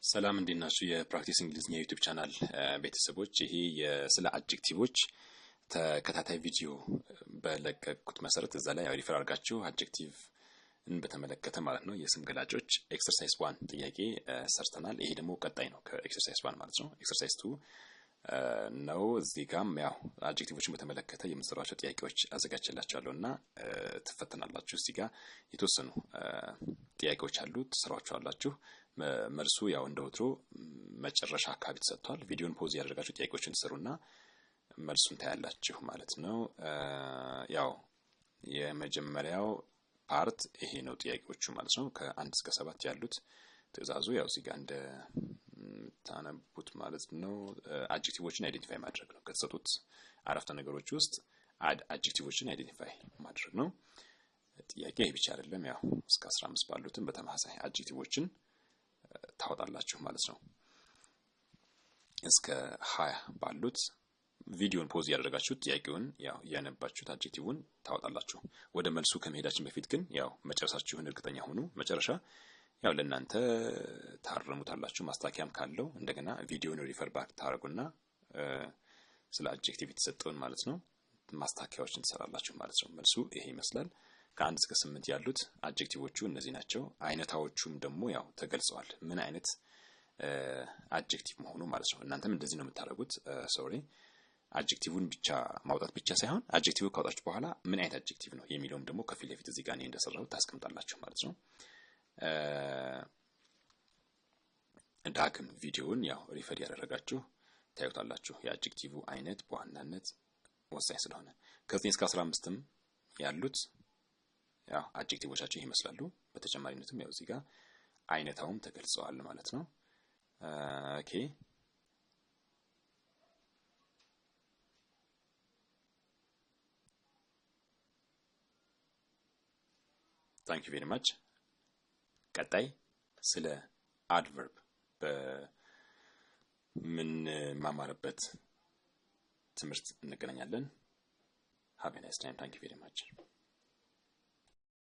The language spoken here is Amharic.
ሰላም እንዲናችሁ የፕራክቲስ እንግሊዝኛ ዩቲዩብ ቻናል ቤተሰቦች ይሄ ስለ አድጀክቲቮች ተከታታይ ቪዲዮ በለቀቁት መሰረት እዛ ላይ ሪፈር አድርጋችሁ አድጀክቲቭ በተመለከተ ማለት ነው የስም ገላጮች ኤክሰርሳይዝ 1 ጥያቄ ሰርተናል። ይሄ ደግሞ ቀጣይ ነው ከኤክሰርሳይዝ 1 ማለት ነው። ኤክሰርሳይዝ 2 ነው። እዚህ ጋርም ያው አድጀክቲቮችን በተመለከተ የምትሰሯቸው ጥያቄዎች አዘጋጅላችኋለሁና ትፈተናላችሁ። እዚህ ጋር የተወሰኑ ጥያቄዎች አሉ፣ ትሰሯቸዋላችሁ። መልሱ ያው እንደወትሮ መጨረሻ አካባቢ ተሰጥቷል። ቪዲዮን ፖዝ ያደርጋችሁ ጥያቄዎችን ትሰሩና መልሱን ታያላችሁ ማለት ነው። ያው የመጀመሪያው ፓርት ይሄ ነው ጥያቄዎቹ ማለት ነው። ከ1 እስከ 7 ያሉት ትዕዛዙ ያው እዚህ ጋር እንደ ታነቡት ማለት ነው። አድጀክቲቮችን አይደንቲፋይ ማድረግ ነው። ከተሰጡት አረፍተ ነገሮች ውስጥ አድጀክቲቮችን አይደንቲፋይ ማድረግ ነው። ጥያቄ ይሄ ብቻ አይደለም። ያው እስከ 15 ባሉትም በተመሳሳይ አድጀክቲቮችን ታወጣላችሁ ማለት ነው። እስከ 20 ባሉት ቪዲዮን ፖዝ ያደርጋችሁ ጥያቄውን ያው ያነባችሁት አድጀክቲቭን ታወጣላችሁ። ወደ መልሱ ከመሄዳችን በፊት ግን ያው መጨረሳችሁን እርግጠኛ ሁኑ። መጨረሻ ያው ለእናንተ ታርሙታላችሁ። ማስተካከያም ካለው እንደገና ቪዲዮን ሪፈር ባክ ታረጉና ስለ አድጀክቲቭ የተሰጠውን ማለት ነው ማስተካከያዎችን ትሰራላችሁ ማለት ነው። መልሱ ይሄ ይመስላል። ከ1 እስከ 8 ያሉት አድጀክቲቮቹ እነዚህ ናቸው። አይነታዎቹም ደግሞ ያው ተገልጸዋል። ምን አይነት አድጀክቲቭ መሆኑ ማለት ነው። እናንተም እንደዚህ ነው የምታደርጉት። አድጀክቲቭን ብቻ ማውጣት ብቻ ሳይሆን አድጀክቲቭ ካወጣችሁ በኋላ ምን አይነት አድጀክቲቭ ነው የሚለውም ደግሞ ከፊት ለፊት እዚህ ጋር እንደሰራው ታስቀምጣላችሁ ማለት ነው። ዳግም ቪዲዮውን ያው ሪፈር ያደረጋችሁ ታዩታላችሁ። የአድጀክቲቭ አይነት በዋናነት ወሳኝ ስለሆነ ከ9 እስከ 15ም ያሉት ያው አድጀክቲቮቻቸው ይመስላሉ። በተጨማሪነትም ያው እዚህ ጋር አይነታውም ተገልጸዋል ማለት ነው። ኦኬ ታንክ ዩ ቬሪ ማች። ቀጣይ ስለ አድቨርብ በምን ማማረበት ትምህርት እንገናኛለን። ሃቭ ኤ ናይስ ታይም። ታንክ ዩ ቬሪ ማች።